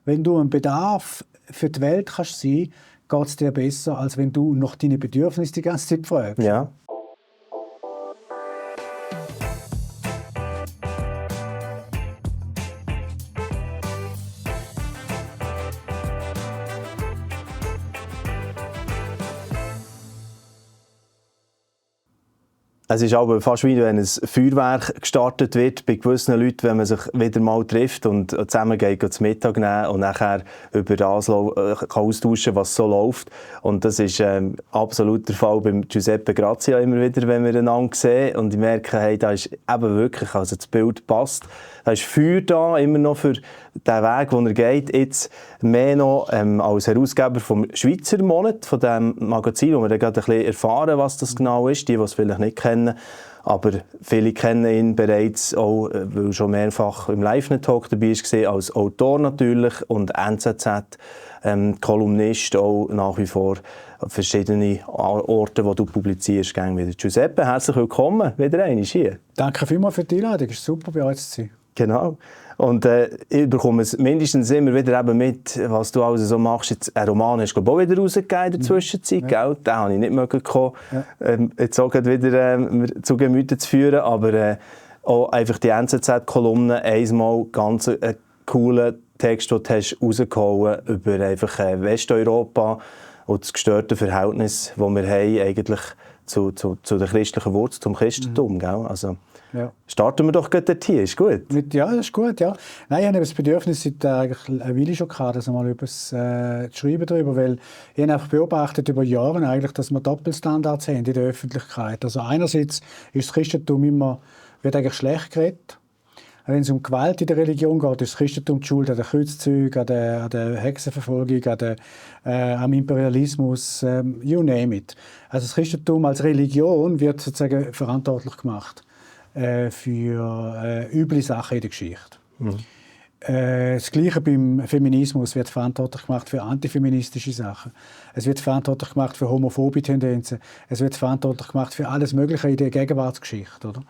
Wenn du ein Bedarf für die Welt kannst sein, geht es dir besser, als wenn du nach deinen Bedürfnissen die ganze Zeit fragst. Ja. Es ist aber fast wie wenn ein Feuerwerk gestartet wird bei gewissen Leuten, wenn man sich wieder mal trifft und zusammen geht zum Mittag nehmen und nachher über das austauschen, was so läuft. Und das ist absolut der Fall beim Giuseppe Grazia immer wieder, wenn wir einander sehen und ich merke, hey, da ist eben wirklich, also das Bild passt. Da ist Feuer da, immer noch für den Weg, den er geht. Jetzt mehr noch als Herausgeber vom Schweizer Monat, von dem Magazin, wo wir dann gerade ein bisschen erfahren, was das genau ist, die es vielleicht nicht kennen. Aber viele kennen ihn bereits auch, weil er schon mehrfach im Live-Talk dabei war, als Autor natürlich und NZZ, Kolumnist auch nach wie vor an verschiedene Orte, wo du publizierst. Wieder. Giuseppe, herzlich willkommen wieder einmal hier. Danke vielmals für die Einladung, es ist super, bei euch zu sein. Genau. Und ich bekomme es mindestens immer wieder eben mit, was du also so machst. Jetzt, einen Roman hast du auch wieder rausgegeben in der Zwischenzeit, gell? Den habe ich nicht möglich gekommen, jetzt auch wieder zu Gemüte zu führen. Aber auch einfach die NZZ-Kolumne, einmal ganz coolen Text, den du hast rausgehauen über einfach Westeuropa und das gestörte Verhältnis, das wir haben eigentlich zu der christlichen Wurzel, zum Christentum. Gell? Also, ja. Starten wir doch gerade hier, ist gut? Ja, das ist gut, ja. Nein, ich habe das Bedürfnis seit eigentlich eine Weile schon gehabt, dass mal etwas zu schreiben darüber, weil ich habe einfach beobachtet über Jahre eigentlich, dass wir Doppelstandards haben in der Öffentlichkeit. Also einerseits ist das Christentum wird eigentlich schlecht geredet. Wenn es um Gewalt in der Religion geht, ist das Christentum die Schuld an den Kreuzzügen, an der Hexenverfolgung, am Imperialismus, you name it. Also das Christentum als Religion wird sozusagen verantwortlich gemacht für üble Sachen in der Geschichte. Mhm. Das Gleiche beim Feminismus wird verantwortlich gemacht für antifeministische Sachen. Es wird verantwortlich gemacht für homophobe Tendenzen. Es wird verantwortlich gemacht für alles Mögliche in der Gegenwartsgeschichte. Oder?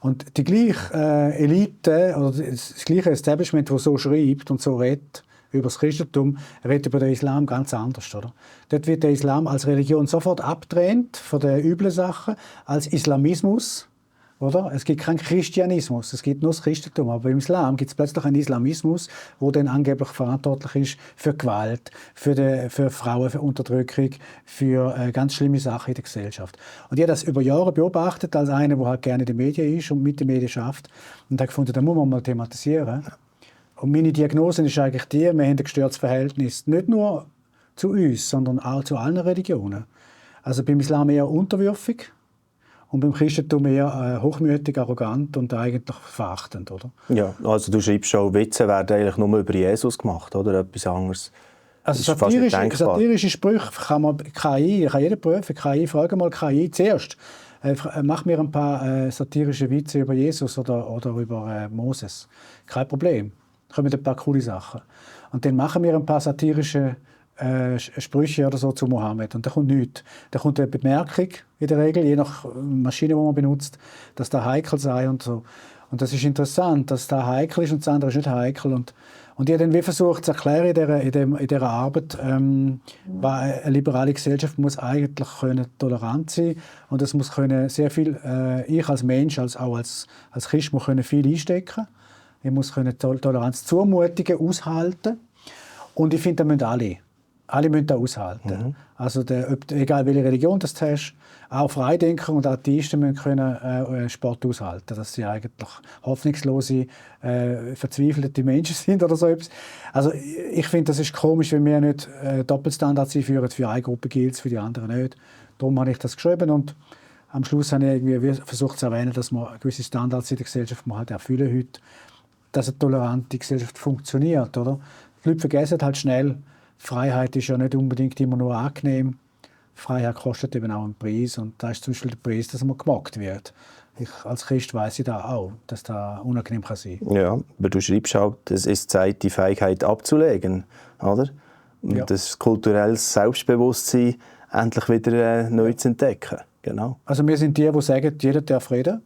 Und die gleiche Elite oder das gleiche Establishment, das so schreibt und so redet über das Christentum, redet über den Islam ganz anders. Oder? Dort wird der Islam als Religion sofort abgetrennt von den üblen Sachen, als Islamismus. Oder? Es gibt keinen Christianismus, es gibt nur das Christentum. Aber im Islam gibt es plötzlich einen Islamismus, der dann angeblich verantwortlich ist für Gewalt, für Frauenunterdrückung, für ganz schlimme Sachen in der Gesellschaft. Und ich habe das über Jahre beobachtet, als einer, der halt gerne in den Medien ist und mit den Medien arbeitet. Und habe gefunden, da muss man mal thematisieren. Und meine Diagnose ist eigentlich die, wir haben ein gestörtes Verhältnis nicht nur zu uns, sondern auch zu allen Religionen. Also beim Islam eher unterwürfig. Und beim Christentum eher hochmütig, arrogant und eigentlich verachtend, oder? Ja, also du schreibst schon, Witze werden eigentlich nur über Jesus gemacht, oder? Etwas anderes. Also satirische Sprüche kann jeder prüfen. KI, frage mal KI zuerst. Mach mir ein paar satirische Witze über Jesus oder über Moses. Kein Problem. Da kommen ein paar coole Sachen. Und dann machen wir ein paar satirische Sprüche oder so zu Mohammed. Und da kommt nichts. Da kommt eine Bemerkung in der Regel, je nach Maschine, die man benutzt, dass da heikel sei und so. Und das ist interessant, dass da heikel ist und das andere ist nicht heikel. Und ich habe dann wie versucht zu erklären in dieser Arbeit, eine liberale Gesellschaft muss eigentlich tolerant sein und es muss sehr viel, ich als Mensch, auch als Christ, muss viel einstecken. Ich muss Toleranz, Zumutungen aushalten. Und ich finde, das müssen alle. Alle müssen das aushalten. Mhm. Also egal welche Religion du hast, auch Freidenker und Atheisten müssen können, Sport aushalten, dass sie eigentlich hoffnungslose, verzweifelte Menschen sind oder so etwas. Also ich finde, das ist komisch, wenn wir nicht Doppelstandards einführen. Für eine Gruppe gilt es, für die andere nicht. Darum habe ich das geschrieben und am Schluss habe ich irgendwie versucht zu erwähnen, dass man gewisse Standards in der Gesellschaft halt erfüllen heute, dass eine tolerante Gesellschaft funktioniert. Oder? Die Leute vergessen halt schnell, Freiheit ist ja nicht unbedingt immer nur angenehm. Freiheit kostet eben auch einen Preis. Und da ist zum Beispiel der Preis, dass man gemobbt wird. Ich als Christ weiss ich da auch, dass das unangenehm kann sein kann. Ja, aber du schreibst auch, es ist Zeit, die Fähigkeit abzulegen. Oder? Und ja. Das kulturelles Selbstbewusstsein endlich wieder neu zu entdecken. Genau. Also wir sind die sagen, jeder darf reden.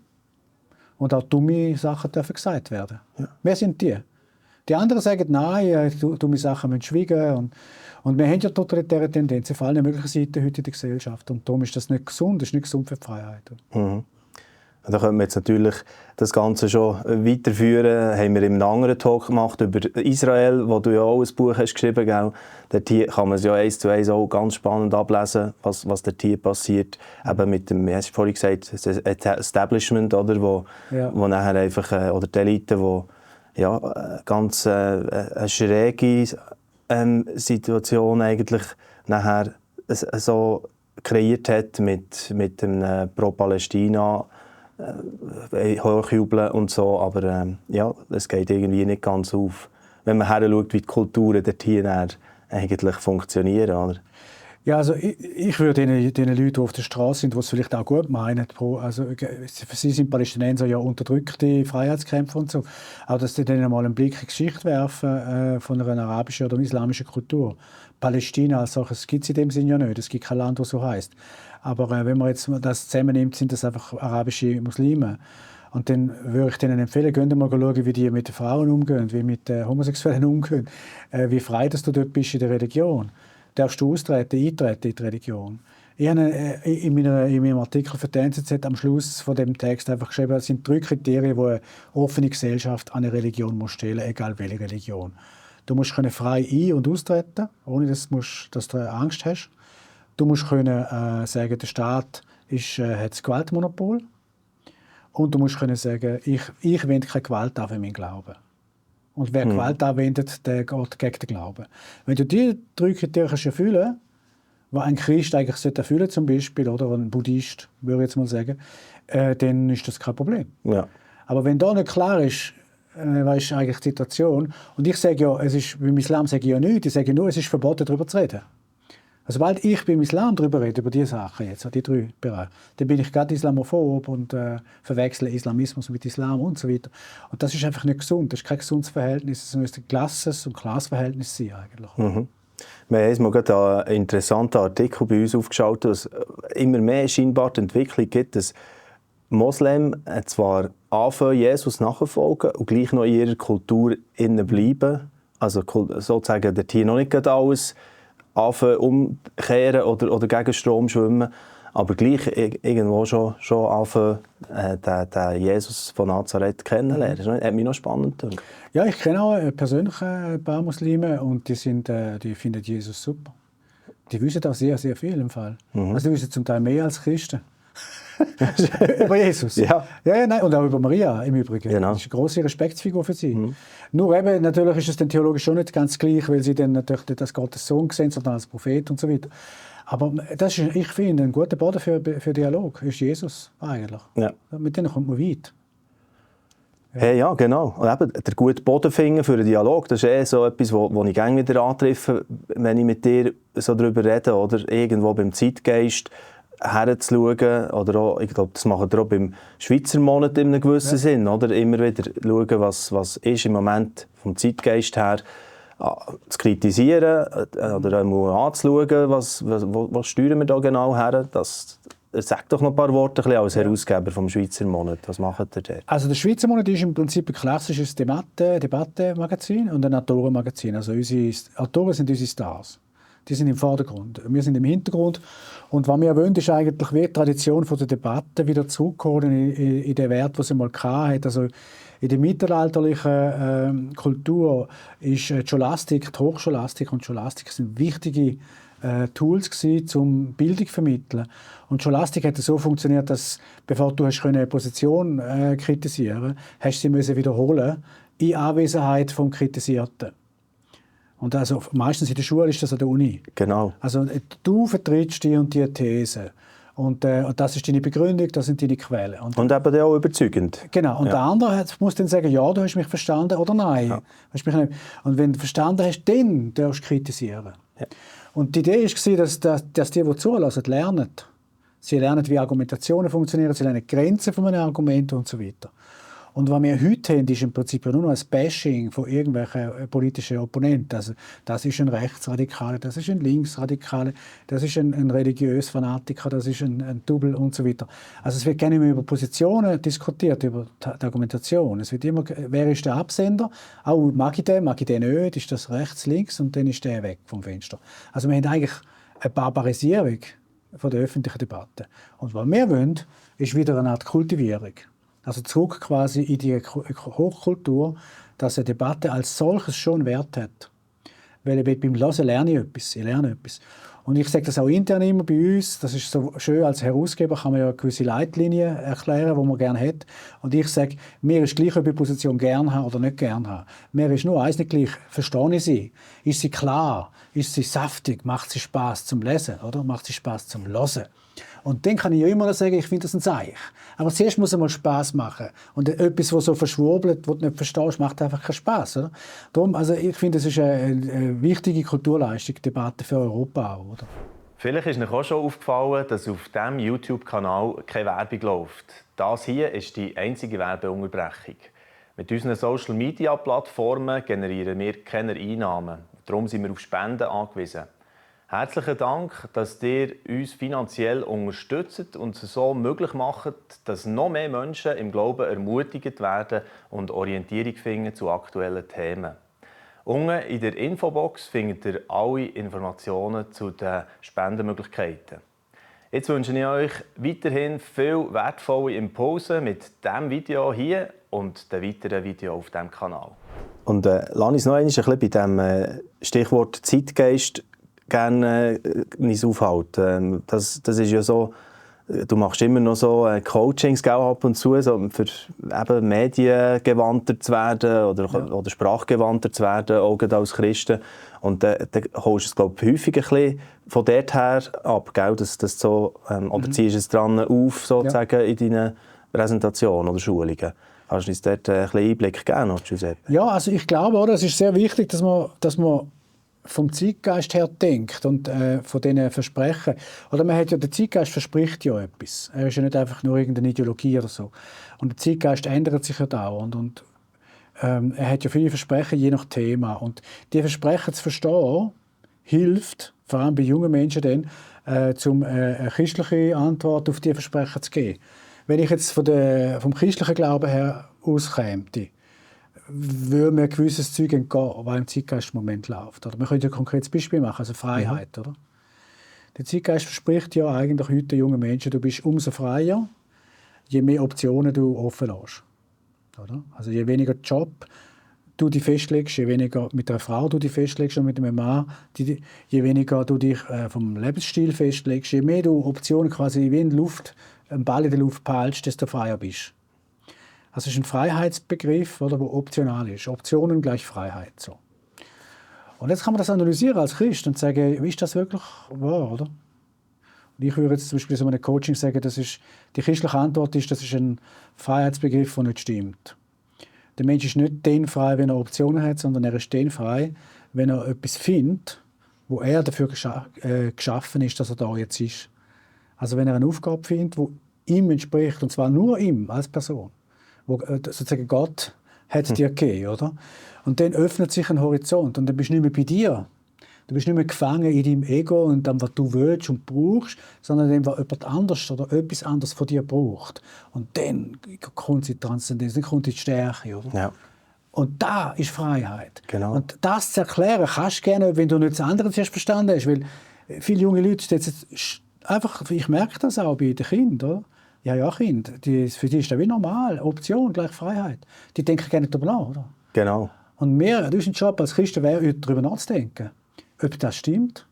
Und auch dumme Sachen dürfen gesagt werden. Ja. Wir sind die. Die anderen sagen, nein, dumme Sachen müssen schweigen. Und wir haben ja totalitäre Tendenzen auf allen möglichen Seiten heute in der Gesellschaft. Und darum ist das nicht gesund. Das ist nicht gesund für die Freiheit. Mhm. Da können wir jetzt natürlich das Ganze schon weiterführen. Haben wir in einem anderen Talk gemacht über Israel, wo du ja auch ein Buch hast geschrieben hast. Dort hier kann man es ja 1:1 auch ganz spannend ablesen, was dort hier passiert. Eben mit dem, wie hast du vorhin gesagt, das Establishment, oder, wo nachher einfach, oder die Elite, wo ja, ganz eine schräge Situation eigentlich nachher so kreiert hat mit einem Pro-Palästina hochjubeln und so, aber ja, es geht irgendwie nicht ganz auf, wenn man heranschaut, wie die Kulturen dort hier eigentlich funktionieren, oder? Ja, also ich würde den Leuten, die auf der Straße sind, die es vielleicht auch gut meinen, also für sie sind Palästinenser ja unterdrückte Freiheitskämpfer und so, aber dass sie denen mal einen Blick in die Geschichte werfen von einer arabischen oder islamischen Kultur. Palästina als solches gibt es in dem Sinne ja nicht, es gibt kein Land, das so heisst. Aber wenn man jetzt das zusammennimmt, sind das einfach arabische Muslime. Und dann würde ich denen empfehlen, gehen mal schauen, wie die mit den Frauen umgehen, wie mit den Homosexuellen umgehen, wie frei dass du dort bist in der Religion. Darfst du eintreten in die Religion? Ich habe in meinem Artikel für die NZZ am Schluss von dem Text einfach geschrieben, das sind 3 Kriterien, die eine offene Gesellschaft an eine Religion muss stellen, egal welche Religion. Du musst frei ein- und austreten, ohne dass du Angst hast. Du musst können sagen, der Staat hat das Gewaltmonopol. Und du musst können sagen, ich wende keine Gewalt an für meinen Glauben. Und wer Gewalt anwendet, der geht gegen den Glauben. Wenn du diese 3 Kriterien erfüllen kannst, was ein Christ eigentlich erfüllen sollte, zum Beispiel, oder ein Buddhist, würde ich jetzt mal sagen, dann ist das kein Problem. Ja. Aber wenn da nicht klar ist, was ist eigentlich die Situation, und ich sage ja, beim Islam sage ich ja nichts, ich sage nur, es ist verboten, darüber zu reden. Also, sobald ich beim Islam darüber rede, über diese Sachen jetzt, die 3 Bereiche, dann bin ich gerade islamophob und verwechsle Islamismus mit Islam und so weiter. Und das ist einfach nicht gesund, das ist kein gesundes Verhältnis, es müsste ein gelassenes und klares Verhältnis sein eigentlich. Mhm. Wir haben mal gerade einen interessanten Artikel bei uns aufgeschaut, dass es immer mehr scheinbar die Entwicklung gibt, dass Moslem zwar anfangen, Jesus nachfolgen und gleich noch in ihrer Kultur bleiben, also sozusagen dort hier noch nicht alles anfangen, umkehren oder gegen Strom schwimmen, aber gleich irgendwo schon anfangen, den Jesus von Nazareth kennenlernen. Das hat mich noch spannend gedacht. Ja, ich kenne auch persönlich ein paar Muslime und die finden Jesus super. Die wissen auch sehr, sehr viel im Fall. Also die wissen zum Teil mehr als Christen. Über Jesus. Ja. Ja, nein, und auch über Maria im Übrigen. Genau. Das ist eine grosse Respektsfigur für sie. Nur eben, natürlich ist es dann theologisch schon nicht ganz gleich, weil sie dann natürlich nicht als Gottes Sohn sehen, sondern als Prophet und so weiter. Aber das ist, ich finde, ein guter Boden für Dialog ist Jesus eigentlich. Ja. Mit denen kommt man weit. Ja. Hey, ja, genau. Und eben, der gute Boden finden für einen Dialog, das ist so etwas, wo ich gerne wieder antreffe, wenn ich mit dir so darüber rede, oder irgendwo beim Zeitgeist herzuschauen, oder auch, ich glaube, das machen wir auch beim Schweizer Monat in einem gewissen Sinn, oder? Immer wieder schauen, was ist im Moment vom Zeitgeist her zu kritisieren, oder einmal anzuschauen, was steuern wir da genau her. Sag doch noch ein paar Worte als Herausgeber vom Schweizer Monat. Was macht ihr dort? Also der Schweizer Monat ist im Prinzip ein klassisches Debattenmagazin und ein Autorenmagazin. Also unsere Autoren sind unsere Stars. Die sind im Vordergrund. Wir sind im Hintergrund. Und was wir wollen, ist eigentlich wie die Tradition der Debatte wieder zurückholen in den Wert, den sie mal hatte. Also in der mittelalterlichen Kultur ist die Scholastik, die Hochscholastik und die Scholastik sind wichtige Tools gewesen, um Bildung zu vermitteln. Und Scholastik hat so funktioniert, dass bevor du eine Position kritisieren hast du sie wiederholen in Anwesenheit vom Kritisierten. Und also meistens in der Schule ist das an der Uni. Genau. Also du vertrittst die und die These. Und das ist deine Begründung, das sind deine Quellen. Und eben auch überzeugend. Genau. Und der andere muss dann sagen, ja, du hast mich verstanden oder nein. Ja. Hast mich nicht. Und wenn du verstanden hast, dann darfst du kritisieren. Ja. Und die Idee war, dass die zulassen, lernen. Sie lernen, wie Argumentationen funktionieren, sie lernen die Grenzen von einem Argument und so weiter. Und was wir heute haben, ist im Prinzip nur noch ein Bashing von irgendwelchen politischen Opponenten. Also, das ist ein Rechtsradikaler, das ist ein Linksradikaler, das ist ein religiöser Fanatiker, das ist ein Double und so weiter. Also es wird gerne mehr über Positionen diskutiert, über die Argumentation. Es wird immer, wer ist der Absender? Auch mag ich den nicht? Ist das rechts, links? Und dann ist der weg vom Fenster. Also wir haben eigentlich eine Barbarisierung von der öffentlichen Debatte. Und was wir wollen, ist wieder eine Art Kultivierung. Also zurück quasi in die Hochkultur, dass eine Debatte als solches schon Wert hat. Weil beim Hören lerne ich etwas. Ich lerne etwas. Und ich sage das auch intern immer bei uns. Das ist so schön, als Herausgeber kann man ja gewisse Leitlinien erklären, die man gerne hat. Und ich sage, mir ist gleich, ob ich die Position gerne habe oder nicht gerne habe. Mir ist nur eins nicht gleich, verstehe ich sie? Ist sie klar? Ist sie saftig? Macht sie Spass zum Lesen? Oder? Macht sie Spass zum Hören? Und dann kann ich ja immer noch sagen, ich finde das ein Zeichen. Aber zuerst muss es mal Spass machen. Und etwas, das so verschwurbelt, was du nicht verstehst, macht einfach keinen Spass. Oder? Darum, also ich finde, das ist eine wichtige Kulturleistung, Debatte für Europa auch. Oder? Vielleicht ist euch auch schon aufgefallen, dass auf diesem YouTube-Kanal keine Werbung läuft. Das hier ist die einzige Werbeunterbrechung. Mit unseren Social-Media-Plattformen generieren wir keine Einnahmen. Darum sind wir auf Spenden angewiesen. Herzlichen Dank, dass ihr uns finanziell unterstützt und es so möglich macht, dass noch mehr Menschen im Glauben ermutigt werden und Orientierung finden zu aktuellen Themen. Unten in der Infobox findet ihr alle Informationen zu den Spendenmöglichkeiten. Jetzt wünsche ich euch weiterhin viel wertvolle Impulse mit diesem Video hier und den weiteren Videos auf diesem Kanal. Und lass uns noch ein bisschen bei dem Stichwort Zeitgeist gerne uns aufhalten. Das ist ja so, du machst immer noch so Coachings ab und zu, so für eben mediengewandter zu werden oder sprachgewandter zu werden, auch als Christen. Und dann holst du es, glaube ich, häufig ein bisschen von dort her ab, gell? Dass so, oder ziehst du es dran auf, sozusagen, in deinen Präsentationen oder Schulungen. Kannst du uns dort ein bisschen Einblick geben, Giuseppe? Ja, also ich glaube, es ist sehr wichtig, dass man vom Zeitgeist her denkt und von diesen Versprechen. Oder man hat ja, der Zeitgeist verspricht ja etwas. Er ist ja nicht einfach nur irgendeine Ideologie oder so. Und der Zeitgeist ändert sich ja dauernd. Und er hat ja viele Versprechen, je nach Thema. Und die Versprechen zu verstehen, hilft, vor allem bei jungen Menschen, dann, um eine christliche Antwort auf diese Versprechen zu geben. Wenn ich jetzt vom christlichen Glauben her auskäme, würde mir ein gewisses Zeug entgehen, was im Zeitgeist im Moment läuft. Oder? Man könnte ein konkretes Beispiel machen, also Freiheit. Oder? Der Zeitgeist verspricht ja eigentlich heute den jungen Menschen, du bist umso freier, je mehr Optionen du offen lässt. Oder? Also je weniger Job du dich festlegst, je weniger mit einer Frau du dich festlegst und mit einem Mann, je weniger du dich vom Lebensstil festlegst, je mehr du Optionen quasi wie in der Luft, einen Ball in der Luft peilst, desto freier bist. Also es ist ein Freiheitsbegriff, der optional ist. Optionen gleich Freiheit. So. Und jetzt kann man das analysieren als Christ und sagen, ist das wirklich wahr? Oder? Und ich würde jetzt zum Beispiel in so einem Coaching sagen, die christliche Antwort ist, das ist ein Freiheitsbegriff, der nicht stimmt. Der Mensch ist nicht dann frei, wenn er Optionen hat, sondern er ist dann frei, wenn er etwas findet, wo er dafür geschaffen ist, dass er da jetzt ist. Also wenn er eine Aufgabe findet, die ihm entspricht, und zwar nur ihm als Person. Wo sozusagen Gott hat dir gegeben, oder? Und dann öffnet sich ein Horizont und dann bist du nicht mehr bei dir. Du bist nicht mehr gefangen in deinem Ego und dem, was du willst und brauchst, sondern dem, was jemand anderes oder etwas anderes von dir braucht. Und dann kommt die Transzendenz, dann kommt die Stärke, oder? Ja. Und da ist Freiheit. Genau. Und das zu erklären kannst du gerne, wenn du nicht das andere zuerst verstanden hast, weil viele junge Leute jetzt einfach, ich merke das auch bei den Kindern, oder? Ja, Kinder, für die ist das wie normal. Option gleich Freiheit. Die denken gar nicht darüber nach, oder? Genau. Und unser Job als Christen wäre, darüber nachzudenken, ob das stimmt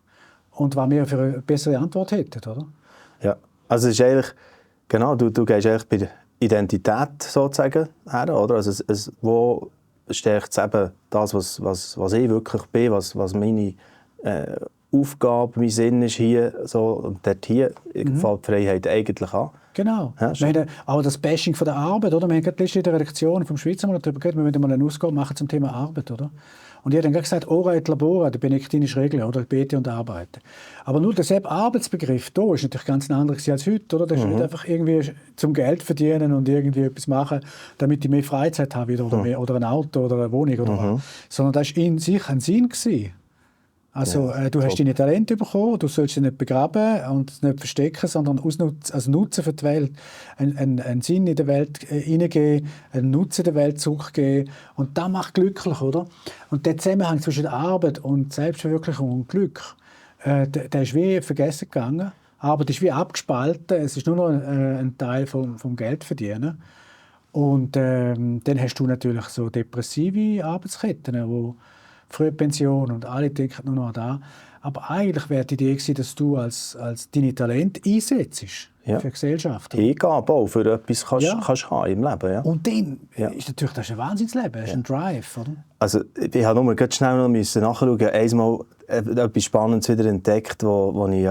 und was wir für eine bessere Antwort hätten, oder? Ja, also es ist eigentlich, genau, du gehst eigentlich bei der Identität sozusagen her, oder? Also wo stärkt es eben das, was ich wirklich bin, was meine Aufgabe, mein Sinn ist hier, so, und dort hier fällt die Freiheit eigentlich an. Genau. Ja, wir haben auch das Bashing von der Arbeit, oder? Wir haben gerade letztens in der Redaktion vom Schweizer Monat darüber geredet, wir wollen mal eine Ausgabe machen zum Thema Arbeit, oder? Und ich habe dann gleich gesagt, ora et labora, die benediktinische Regel, oder bete und arbeite. Aber nur der Arbeitsbegriff da ist natürlich ganz anders als heute, oder? Das ist nicht einfach irgendwie zum Geld verdienen und irgendwie etwas machen, damit ich mehr Freizeit habe wieder, oder ein Auto oder eine Wohnung oder was. Sondern das war in sich ein Sinn gewesen. Also du hast deine Talente bekommen, du sollst sie nicht begraben und nicht verstecken, sondern als Nutzen für die Welt, einen Sinn in der Welt hineingeben, einen Nutzen der Welt zurückgeben. Und das macht glücklich, oder? Und der Zusammenhang zwischen Arbeit und Selbstverwirklichung und Glück, der ist wie vergessen gegangen. Arbeit ist wie abgespalten, es ist nur noch ein Teil vom Geldverdienen. Und dann hast du natürlich so depressive Arbeitsketten, wo Frühpension und alle denken nur noch an das. Aber eigentlich wäre die Idee gewesen, dass du als deine Talente einsetzt für die Gesellschaft. Hingabe auch für etwas kannst haben im Leben. Ja. Und dann ist natürlich das ein Wahnsinnsleben, das ist ein Drive. Oder? Also ich habe nur ganz schnell noch nachschauen. Einmal etwas Spannendes wieder entdeckt, wo ich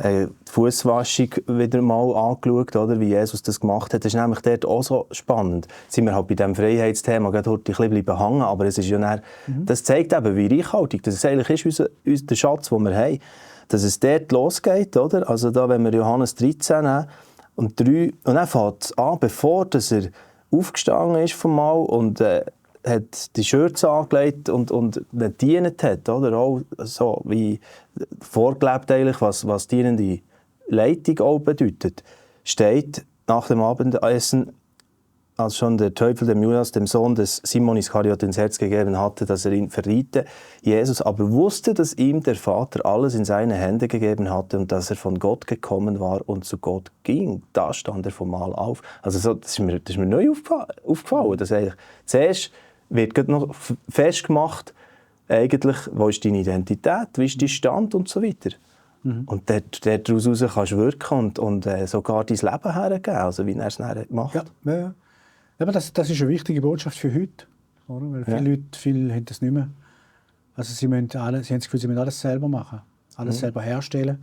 die Fußwaschung wieder mal angeschaut habe, wie Jesus das gemacht hat. Das ist nämlich dort auch so spannend. Jetzt sind wir halt bei diesem Freiheitsthema gerade heute ein bisschen hängen, aber es ist ja dann, das zeigt eben, wie reichhaltig das eigentlich ist, der Schatz, den wir haben. Dass es dort losgeht, oder? Also da, wenn wir Johannes 13 nehmen und 3, und dann fängt es an, bevor dass er aufgestanden ist vom Mahl und hat die Schürze angelegt und gedient hat, oder? Auch so wie vorgelebt eigentlich, was dienende Leitung auch bedeutet, steht nach dem Abendessen, als schon der Teufel dem Judas, dem Sohn des Simon Iskariot, ins Herz gegeben hatte, dass er ihn verriete. Jesus aber wusste, dass ihm der Vater alles in seine Hände gegeben hatte und dass er von Gott gekommen war und zu Gott ging. Da stand er vom Mahl auf. Also so, das ist mir neu aufgefallen. Dass eigentlich zuerst wird noch festgemacht, eigentlich, wo ist deine Identität, wie ist dein Stand und so weiter. Und daraus kannst du wirken und sogar dein Leben hergeben, also wie er es dann macht. Ja. Aber das ist eine wichtige Botschaft für heute. Oder? Weil viele Leute haben das nicht mehr. Also sie haben das Gefühl, sie müssen alles selber machen, alles selber herstellen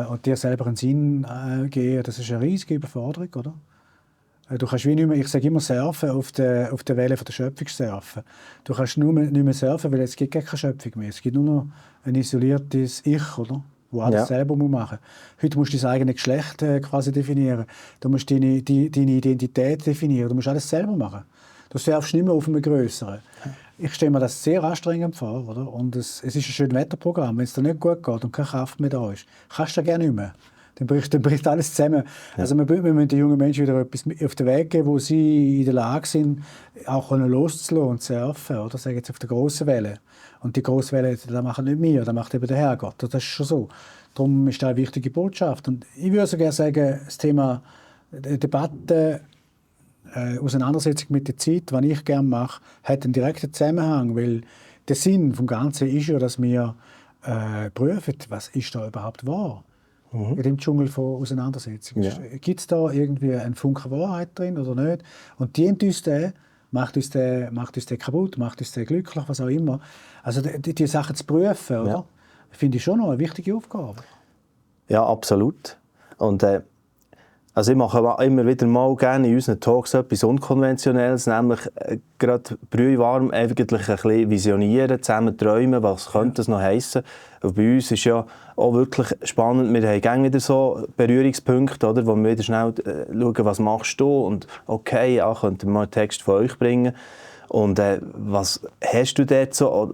und dir selber einen Sinn geben. Das ist eine riesige Überforderung, oder? Du kannst wie nicht mehr, ich sage immer, surfen auf der Welle von der Schöpfung surfen. Du kannst nicht mehr surfen, weil es gibt keine Schöpfung mehr. Es gibt nur noch ein isoliertes Ich, oder? Wo alles selber machen muss. Heute musst du dein eigenes Geschlecht quasi definieren. Du musst deine Identität definieren. Du musst alles selber machen. Du surfst nicht mehr auf einem Grösseren. Ich stelle mir das sehr anstrengend vor. Oder? Und es ist ein schönes Wetterprogramm. Wenn es dir nicht gut geht und keine Kraft mehr da ist, kannst du das gerne nicht mehr. Dann bricht alles zusammen. Ja. Also wir müssen den jungen Menschen wieder etwas auf den Weg geben, wo sie in der Lage sind, auch loszulassen und zu surfen. Oder? Sagen jetzt auf der grossen Welle. Und die grosse Welle, das machen nicht wir, das macht eben der Herrgott. Das ist schon so. Darum ist das eine wichtige Botschaft. Und ich würde sogar sagen, das Thema Debatte, Auseinandersetzung mit der Zeit, was ich gerne mache, hat einen direkten Zusammenhang, weil der Sinn des Ganzen ist ja, dass wir prüfen, was ist da überhaupt wahr in dem Dschungel von Auseinandersetzungen. Ja. Gibt es da irgendwie einen Funken Wahrheit drin oder nicht? Und dient uns der, macht uns der kaputt, macht uns der glücklich, was auch immer. Also die Sachen zu prüfen, oder? Ja. Finde ich schon noch eine wichtige Aufgabe. Ja, absolut. Und also ich mache immer wieder mal gerne in unseren Talks etwas Unkonventionelles, nämlich gerade brühwarm eigentlich ein bisschen visionieren, zusammen träumen, was könnte das noch heissen. Und bei uns ist ja auch wirklich spannend, wir haben gerne wieder so Berührungspunkte, oder, wo wir wieder schnell schauen, was machst du und okay, ja, könnten wir mal einen Text von euch bringen. Und was hast du dort so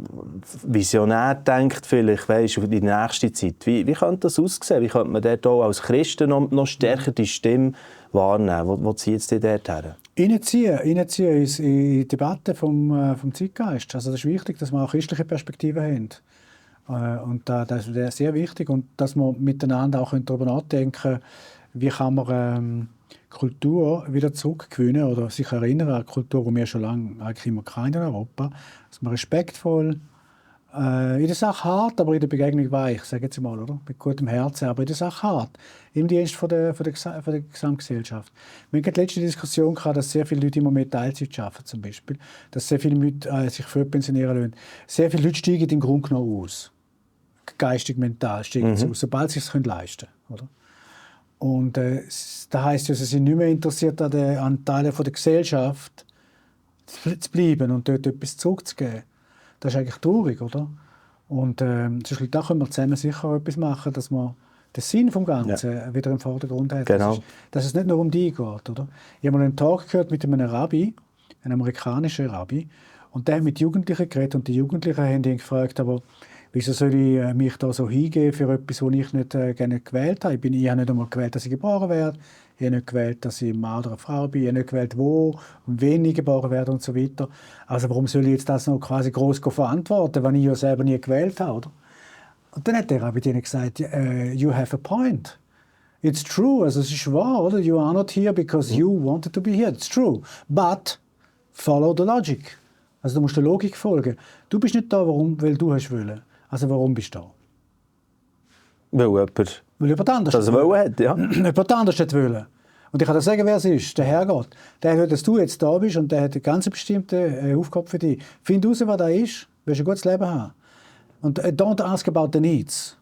visionär gedacht, vielleicht, weißt du, in die nächste Zeit? Wie könnte das aussehen? Wie könnte man dort auch als Christen noch stärker die Stimme wahrnehmen? Wo zieht es dich dort her? Reinziehen in die Debatte vom Zeitgeist. Also das ist wichtig, dass wir auch christliche Perspektiven haben. Und das ist sehr wichtig. Und dass wir miteinander auch darüber nachdenken können, wie kann man Kultur wieder zurückgewinnen oder sich erinnern an Kultur, die wir schon lange eigentlich immer in Europa. Dass man respektvoll, in der Sache hart, aber in der Begegnung weich, sage ich jetzt mal, oder? Mit gutem Herzen, aber in der Sache hart. Im Dienst von der Gesamtgesellschaft. Wir hatten die letzte Diskussion gehabt, dass sehr viele Leute immer mehr Teilzeit arbeiten, zum Beispiel. Dass sehr viele Leute sich früh pensionieren lassen. Sehr viele Leute steigen im Grunde genommen aus. Geistig, mental steigen sie aus, sobald sie es leisten können, oder? Und das heisst ja, sie sind nicht mehr interessiert an Teilen der Gesellschaft zu bleiben und dort etwas zurückzugeben. Das ist eigentlich traurig, oder? Und sonst da können wir zusammen sicher etwas machen, dass wir den Sinn vom Ganzen wieder im Vordergrund haben. Genau. Dass es nicht nur um dich geht, oder? Ich habe mal einen Talk gehört mit einem Rabbi, einem amerikanischen Rabbi, und der hat mit Jugendlichen geredet und die Jugendlichen haben ihn gefragt, aber wieso soll ich mich da so hingeben für etwas, was ich nicht gerne gewählt habe? Ich habe nicht einmal gewählt, dass ich geboren werde. Ich habe nicht gewählt, dass ich ein Mann oder eine Frau bin. Ich habe nicht gewählt, wo und wen ich geboren werde und so weiter. Also warum soll ich jetzt das noch quasi gross verantworten, wenn ich ja selber nie gewählt habe, oder? Und dann hat der Rabbi denen gesagt, you have a point. It's true, also es ist wahr, oder? You are not here because you wanted to be here. It's true. But follow the logic. Also du musst der Logik folgen. Du bist nicht da, weil du hast wollen. Also warum bist du da? Weil jemand anders das wollen hat, ja. Jemand anders hat wollen. Und ich kann dir sagen, wer es ist, der Herrgott. Der will, dass du jetzt da bist und der hat eine ganz bestimmte Aufgabe für dich. Find raus, was da ist, wirst du ein gutes Leben haben. Und don't ask about the needs.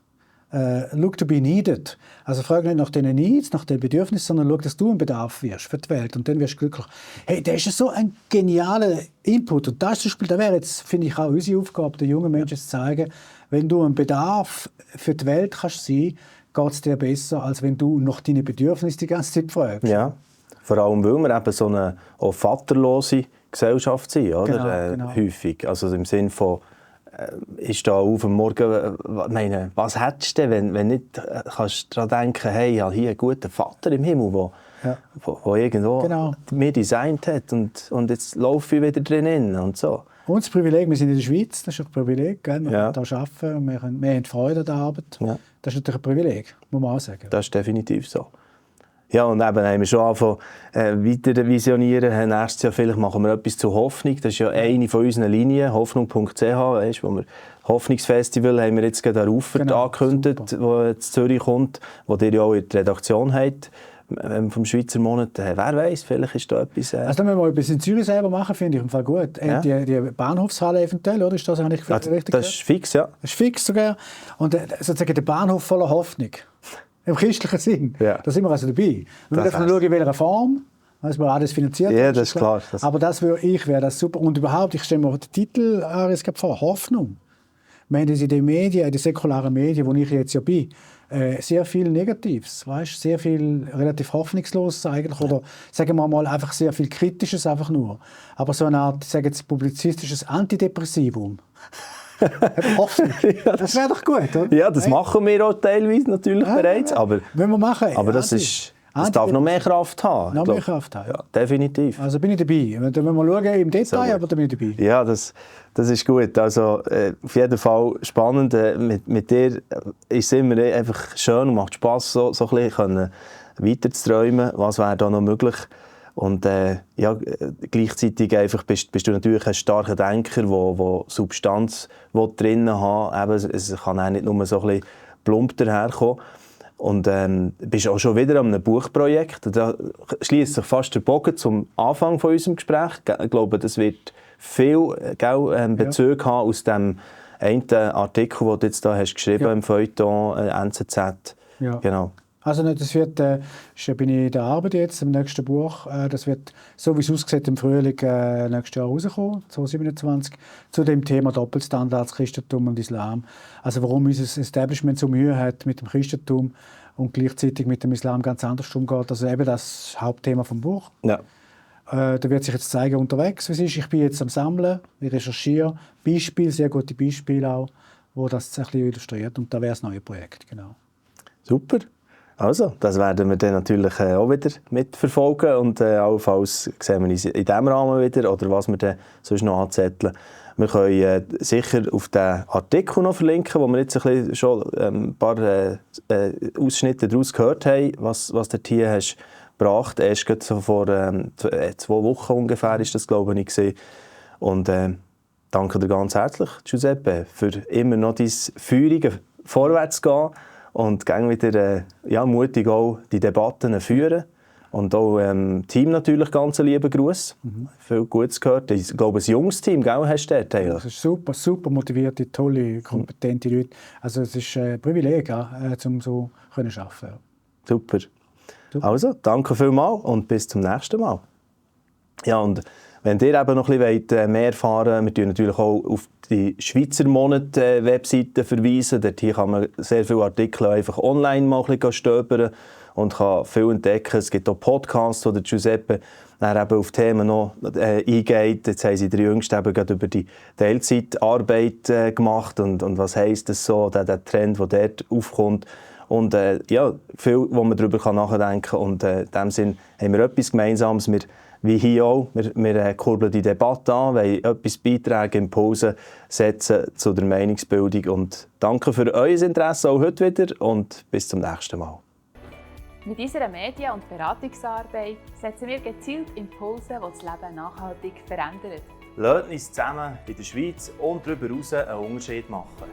Look to be needed. Also frag nicht nach den Needs, nach den Bedürfnissen, sondern schau, dass du ein Bedarf wirst für die Welt. Und dann wirst du glücklich. Hey, das ist so ein genialer Input. Und das zum Beispiel, da wäre jetzt, finde ich, auch unsere Aufgabe, den jungen Menschen zu zeigen, wenn du ein Bedarf für die Welt kannst sein, geht es dir besser, als wenn du nach deinen Bedürfnissen die ganze Zeit fragst. Ja, vor allem, weil wir eben so eine auch vaterlose Gesellschaft sind, oder? Genau. Häufig. Also im Sinne von, ich stehe auf am Morgen, meine, was hättest du denn, wenn nicht kannst daran denken, hey, ich habe hier einen guten Vater im Himmel, der irgendwo mir designt hat und jetzt laufe ich wieder drin und so. Und das Privileg, wir sind in der Schweiz, das ist ein Privileg, gell? Wir Ja. können hier arbeiten und wir haben Freude an der Arbeit. Ja. Das ist natürlich ein Privileg, muss man auch sagen. Das ist definitiv so. Ja, und eben haben wir schon angefangen, weiter visionieren. Nächstes Jahr vielleicht machen wir etwas zur Hoffnung. Das ist ja eine von unseren Linien, hoffnung.ch, weißt, wo wir Hoffnungsfestival haben wir jetzt gerade an Rufert angekündigt, wo jetzt Zürich kommt, wo ihr ja auch in der Redaktion habt, vom Schweizer Monat. Wer weiß, vielleicht ist da etwas... Also da müssen wir etwas in Zürich selber machen, finde ich im Fall gut. Ja. Die Bahnhofshalle eventuell, oder? Ist das eigentlich richtig das ist fix, ja. Das ist fix sogar. Und sozusagen der Bahnhof voller Hoffnung. Im christlichen Sinn. Ja. Da sind wir also dabei. Wir müssen schauen, in welcher Form. Also wir alles finanziert. Ja, das ist klar. Aber das wäre super. Und überhaupt, ich stelle mir den Titel vor, Hoffnung. Wir haben in den Medien, in den säkularen Medien, wo ich jetzt ja bin, sehr viel Negatives, weißt? Sehr viel relativ Hoffnungsloses eigentlich, oder sagen wir mal einfach sehr viel Kritisches einfach nur. Aber so eine Art, sagen jetzt, publizistisches Antidepressivum. Hoffnung. Das wäre doch gut, oder? Ja, das machen wir auch teilweise natürlich bereits, aber, Wenn wir machen, aber das darf noch mehr Kraft haben. Noch mehr Kraft haben. Ja, definitiv. Also bin ich dabei. Da müssen wir schauen im Detail, aber da bin ich dabei. Ja, das ist gut. Also, auf jeden Fall spannend. Mit dir ist es immer einfach schön und macht Spass, so ein bisschen weiter zu träumen, was wäre da noch möglich. Und gleichzeitig einfach bist du natürlich ein starker Denker, der Substanz drin haben will. Es kann auch nicht nur so ein bisschen plump daherkommen. Und bist auch schon wieder an einem Buchprojekt. Da schließt sich fast der Bogen zum Anfang von unserem Gespräch. Ich glaube, das wird viel Bezug haben aus dem einen Artikel, den du jetzt da hast geschrieben im Feuilleton NZZ. Ja. Genau. Also das wird, bin ich in der Arbeit jetzt, im nächsten Buch. Das wird, so wie es aussieht, im Frühling nächstes Jahr rauskommen, 2027, zu dem Thema Doppelstandards, Christentum und Islam. Also warum unser Establishment so Mühe hat mit dem Christentum und gleichzeitig mit dem Islam ganz anders umgeht. Also eben das Hauptthema vom Buch. Ja. Da wird sich jetzt zeigen unterwegs, wie es ist. Ich bin jetzt am Sammeln, ich recherchiere Beispiele, sehr gute Beispiele auch, wo das ein bisschen illustriert. Und da wäre das neue Projekt, genau. Super. Also, das werden wir dann natürlich auch wieder mitverfolgen und allenfalls sehen wir uns in diesem Rahmen wieder oder was wir dann sonst noch anzetteln. Wir können sicher auf den Artikel noch verlinken, wo wir jetzt schon ein paar Ausschnitte daraus gehört haben, was du hier hast gebracht. Erst so vor 2 Wochen ungefähr ist das, glaube ich, gewesen. Und danke dir ganz herzlich, Giuseppe, für immer noch dein feurige Vorwärtsgehen. Und gerne wieder mutig auch die Debatten führen. Und auch Team natürlich ganz lieben Gruß. Viel Gutes gehört. Ich glaube, ein junges Team, gell, hast du dort eigentlich? Das ist super motivierte, tolle, kompetente Leute. Also es ist ein Privileg, um so zu arbeiten. Super. Also, danke vielmals und bis zum nächsten Mal. Ja, und Wenn ihr eben noch ein bisschen mehr erfahren wollt, wir verweisen natürlich auch auf die Schweizer Monat-Webseite verweisen. Dort hier kann man sehr viele Artikel einfach online mal ein bisschen stöbern und kann viel entdecken. Es gibt auch Podcasts, wo der Giuseppe dann eben auf Themen noch eingeht. Jetzt haben sie die Jüngsten eben gerade über die Teilzeitarbeit gemacht und was heisst das so, der Trend, der dort aufkommt. Und ja, viel, wo man darüber nachdenken kann. Und in diesem Sinne haben wir etwas Gemeinsames. Wir, wie hier auch, wir kurbeln die Debatte an, wollen etwas beitragen, Impulse setzen zu der Meinungsbildung. Und danke für euer Interesse auch heute wieder und bis zum nächsten Mal. Mit unserer Medien- und Beratungsarbeit setzen wir gezielt Impulse, die das Leben nachhaltig verändern. Lasst uns zusammen in der Schweiz und darüber hinaus einen Unterschied machen.